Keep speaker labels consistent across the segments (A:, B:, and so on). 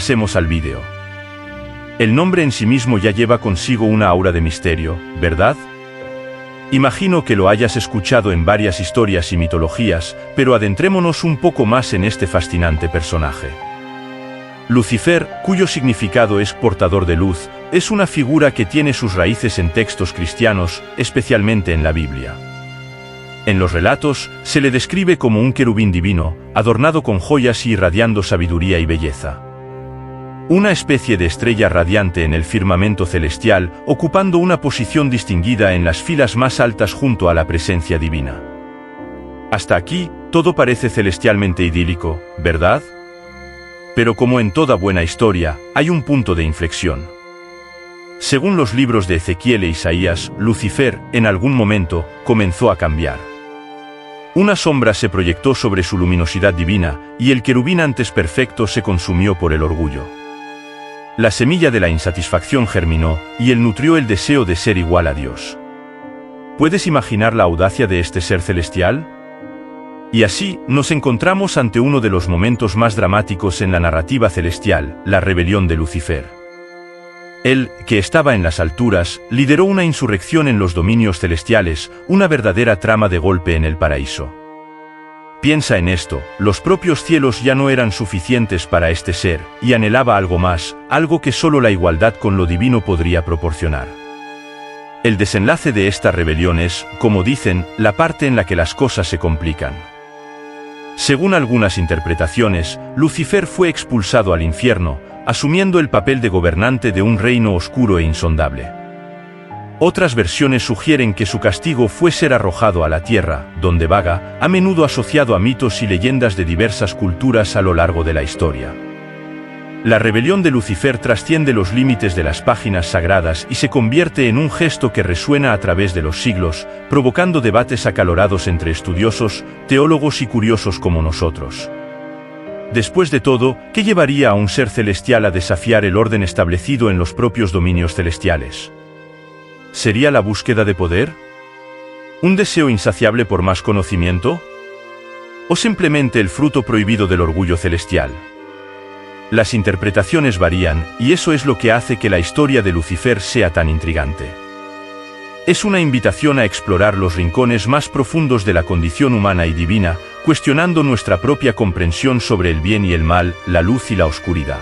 A: Pasemos al vídeo. El nombre en sí mismo ya lleva consigo una aura de misterio, ¿verdad? Imagino que lo hayas escuchado en varias historias y mitologías, pero adentrémonos un poco más en este fascinante personaje. Lucifer, cuyo significado es portador de luz, es una figura que tiene sus raíces en textos cristianos, especialmente en la Biblia. En los relatos, se le describe como un querubín divino, adornado con joyas y irradiando sabiduría y belleza. Una especie de estrella radiante en el firmamento celestial, ocupando una posición distinguida en las filas más altas junto a la presencia divina. Hasta aquí, todo parece celestialmente idílico, ¿verdad? Pero como en toda buena historia, hay un punto de inflexión. Según los libros de Ezequiel e Isaías, Lucifer, en algún momento, comenzó a cambiar. Una sombra se proyectó sobre su luminosidad divina, y el querubín antes perfecto se consumió por el orgullo. La semilla de la insatisfacción germinó, y él nutrió el deseo de ser igual a Dios. ¿Puedes imaginar la audacia de este ser celestial? Y así, nos encontramos ante uno de los momentos más dramáticos en la narrativa celestial, la rebelión de Lucifer. Él, que estaba en las alturas, lideró una insurrección en los dominios celestiales, una verdadera trama de golpe en el paraíso. Piensa en esto, los propios cielos ya no eran suficientes para este ser, y anhelaba algo más, algo que solo la igualdad con lo divino podría proporcionar. El desenlace de esta rebelión es, como dicen, la parte en la que las cosas se complican. Según algunas interpretaciones, Lucifer fue expulsado al infierno, asumiendo el papel de gobernante de un reino oscuro e insondable. Otras versiones sugieren que su castigo fue ser arrojado a la tierra, donde vaga, a menudo asociado a mitos y leyendas de diversas culturas a lo largo de la historia. La rebelión de Lucifer trasciende los límites de las páginas sagradas y se convierte en un gesto que resuena a través de los siglos, provocando debates acalorados entre estudiosos, teólogos y curiosos como nosotros. Después de todo, ¿qué llevaría a un ser celestial a desafiar el orden establecido en los propios dominios celestiales? ¿Sería la búsqueda de poder? ¿Un deseo insaciable por más conocimiento? ¿O simplemente el fruto prohibido del orgullo celestial? Las interpretaciones varían, y eso es lo que hace que la historia de Lucifer sea tan intrigante. Es una invitación a explorar los rincones más profundos de la condición humana y divina, cuestionando nuestra propia comprensión sobre el bien y el mal, la luz y la oscuridad.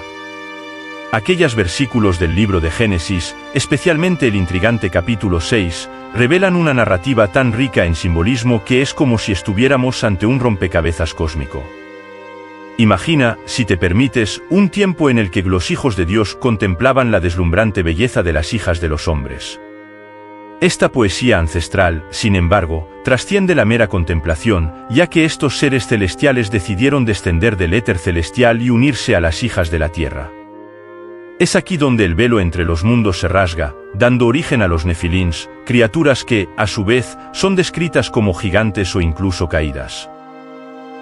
A: Aquellos versículos del libro de Génesis, especialmente el intrigante capítulo 6, revelan una narrativa tan rica en simbolismo que es como si estuviéramos ante un rompecabezas cósmico. Imagina, si te permites, un tiempo en el que los hijos de Dios contemplaban la deslumbrante belleza de las hijas de los hombres. Esta poesía ancestral, sin embargo, trasciende la mera contemplación, ya que estos seres celestiales decidieron descender del éter celestial y unirse a las hijas de la tierra. Es aquí donde el velo entre los mundos se rasga, dando origen a los nefilins, criaturas que, a su vez, son descritas como gigantes o incluso caídas.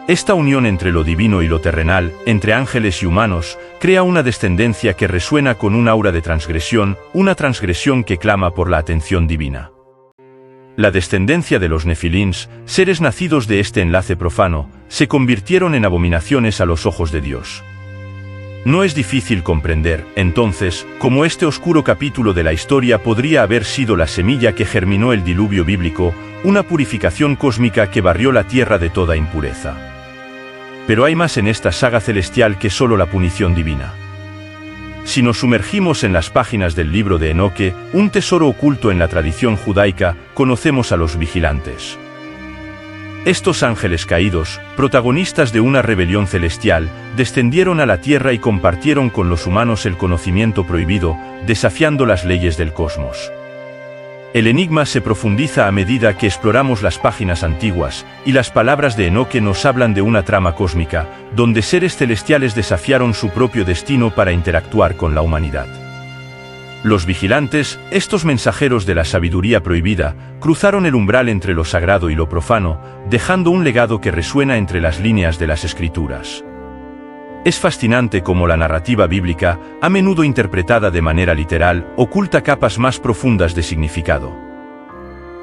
A: Esta unión entre lo divino y lo terrenal, entre ángeles y humanos, crea una descendencia que resuena con un aura de transgresión, una transgresión que clama por la atención divina. La descendencia de los nefilins, seres nacidos de este enlace profano, se convirtieron en abominaciones a los ojos de Dios. No es difícil comprender, entonces, cómo este oscuro capítulo de la historia podría haber sido la semilla que germinó el diluvio bíblico, una purificación cósmica que barrió la tierra de toda impureza. Pero hay más en esta saga celestial que solo la punición divina. Si nos sumergimos en las páginas del libro de Enoque, un tesoro oculto en la tradición judaica, conocemos a los vigilantes. Estos ángeles caídos, protagonistas de una rebelión celestial, descendieron a la tierra y compartieron con los humanos el conocimiento prohibido, desafiando las leyes del cosmos. El enigma se profundiza a medida que exploramos las páginas antiguas, y las palabras de Enoque nos hablan de una trama cósmica, donde seres celestiales desafiaron su propio destino para interactuar con la humanidad. Los vigilantes, estos mensajeros de la sabiduría prohibida, cruzaron el umbral entre lo sagrado y lo profano, dejando un legado que resuena entre las líneas de las escrituras. Es fascinante cómo la narrativa bíblica, a menudo interpretada de manera literal, oculta capas más profundas de significado.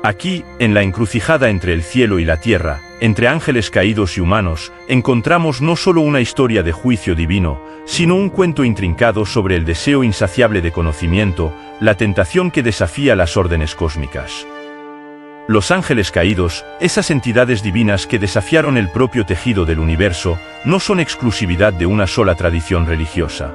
A: Aquí, en la encrucijada entre el cielo y la tierra, entre ángeles caídos y humanos, encontramos no solo una historia de juicio divino, sino un cuento intrincado sobre el deseo insaciable de conocimiento, la tentación que desafía las órdenes cósmicas. Los ángeles caídos, esas entidades divinas que desafiaron el propio tejido del universo, no son exclusividad de una sola tradición religiosa.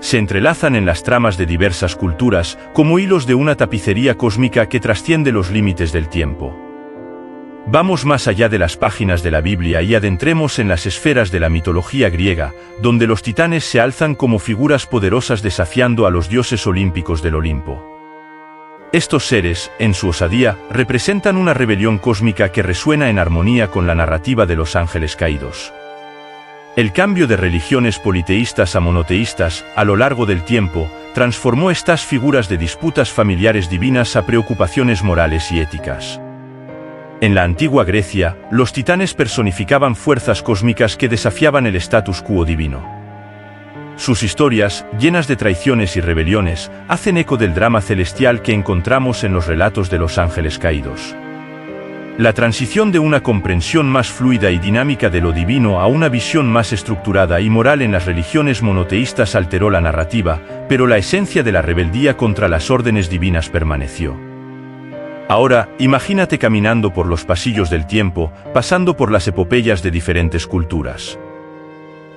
A: Se entrelazan en las tramas de diversas culturas, como hilos de una tapicería cósmica que trasciende los límites del tiempo. Vamos más allá de las páginas de la Biblia y adentremos en las esferas de la mitología griega, donde los titanes se alzan como figuras poderosas desafiando a los dioses olímpicos del Olimpo. Estos seres, en su osadía, representan una rebelión cósmica que resuena en armonía con la narrativa de los ángeles caídos. El cambio de religiones politeístas a monoteístas, a lo largo del tiempo, transformó estas figuras de disputas familiares divinas a preocupaciones morales y éticas. En la antigua Grecia, los titanes personificaban fuerzas cósmicas que desafiaban el status quo divino. Sus historias, llenas de traiciones y rebeliones, hacen eco del drama celestial que encontramos en los relatos de los ángeles caídos. La transición de una comprensión más fluida y dinámica de lo divino a una visión más estructurada y moral en las religiones monoteístas alteró la narrativa, pero la esencia de la rebeldía contra las órdenes divinas permaneció. Ahora, imagínate caminando por los pasillos del tiempo, pasando por las epopeyas de diferentes culturas.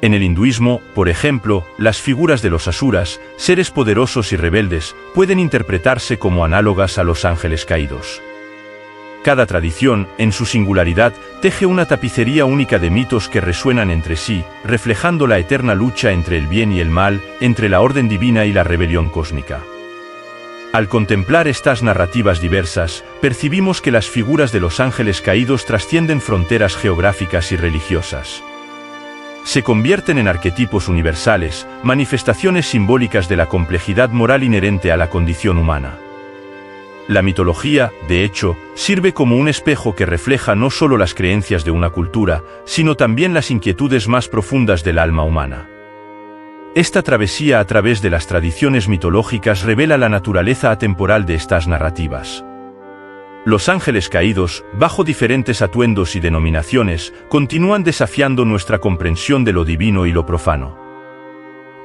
A: En el hinduismo, por ejemplo, las figuras de los asuras, seres poderosos y rebeldes, pueden interpretarse como análogas a los ángeles caídos. Cada tradición, en su singularidad, teje una tapicería única de mitos que resuenan entre sí, reflejando la eterna lucha entre el bien y el mal, entre la orden divina y la rebelión cósmica. Al contemplar estas narrativas diversas, percibimos que las figuras de los ángeles caídos trascienden fronteras geográficas y religiosas. Se convierten en arquetipos universales, manifestaciones simbólicas de la complejidad moral inherente a la condición humana. La mitología, de hecho, sirve como un espejo que refleja no solo las creencias de una cultura, sino también las inquietudes más profundas del alma humana. Esta travesía a través de las tradiciones mitológicas revela la naturaleza atemporal de estas narrativas. Los ángeles caídos, bajo diferentes atuendos y denominaciones, continúan desafiando nuestra comprensión de lo divino y lo profano.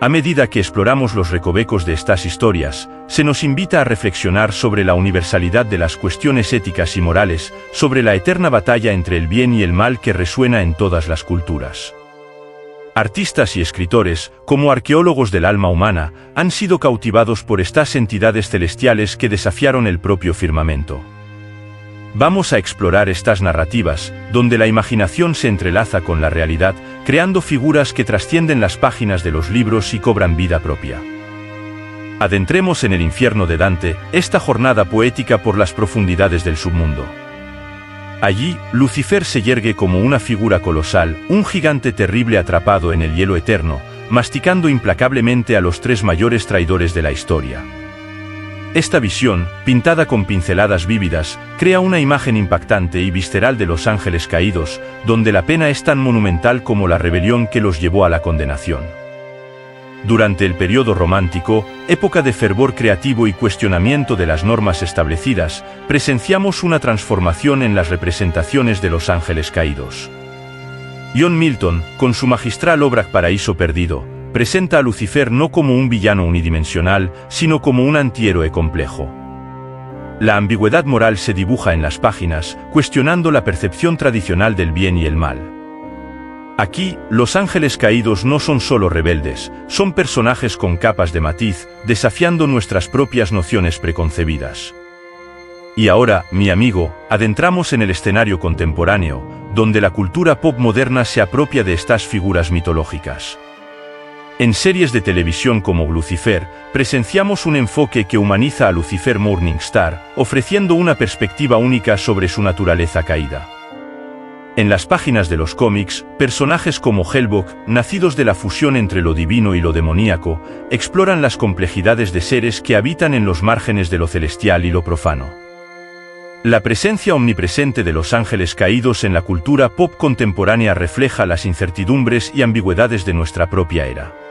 A: A medida que exploramos los recovecos de estas historias, se nos invita a reflexionar sobre la universalidad de las cuestiones éticas y morales, sobre la eterna batalla entre el bien y el mal que resuena en todas las culturas. Artistas y escritores, como arqueólogos del alma humana, han sido cautivados por estas entidades celestiales que desafiaron el propio firmamento. Vamos a explorar estas narrativas, donde la imaginación se entrelaza con la realidad, creando figuras que trascienden las páginas de los libros y cobran vida propia. Adentremos en el infierno de Dante, esta jornada poética por las profundidades del submundo. Allí, Lucifer se yergue como una figura colosal, un gigante terrible atrapado en el hielo eterno, masticando implacablemente a los tres mayores traidores de la historia. Esta visión, pintada con pinceladas vívidas, crea una imagen impactante y visceral de los ángeles caídos, donde la pena es tan monumental como la rebelión que los llevó a la condenación. Durante el periodo romántico, época de fervor creativo y cuestionamiento de las normas establecidas, presenciamos una transformación en las representaciones de los ángeles caídos. John Milton, con su magistral obra Paraíso Perdido, presenta a Lucifer no como un villano unidimensional, sino como un antihéroe complejo. La ambigüedad moral se dibuja en las páginas, cuestionando la percepción tradicional del bien y el mal. Aquí, los ángeles caídos no son solo rebeldes, son personajes con capas de matiz, desafiando nuestras propias nociones preconcebidas. Y ahora, mi amigo, adentramos en el escenario contemporáneo, donde la cultura pop moderna se apropia de estas figuras mitológicas. En series de televisión como Lucifer, presenciamos un enfoque que humaniza a Lucifer Morningstar, ofreciendo una perspectiva única sobre su naturaleza caída. En las páginas de los cómics, personajes como Hellboy, nacidos de la fusión entre lo divino y lo demoníaco, exploran las complejidades de seres que habitan en los márgenes de lo celestial y lo profano. La presencia omnipresente de los ángeles caídos en la cultura pop contemporánea refleja las incertidumbres y ambigüedades de nuestra propia era.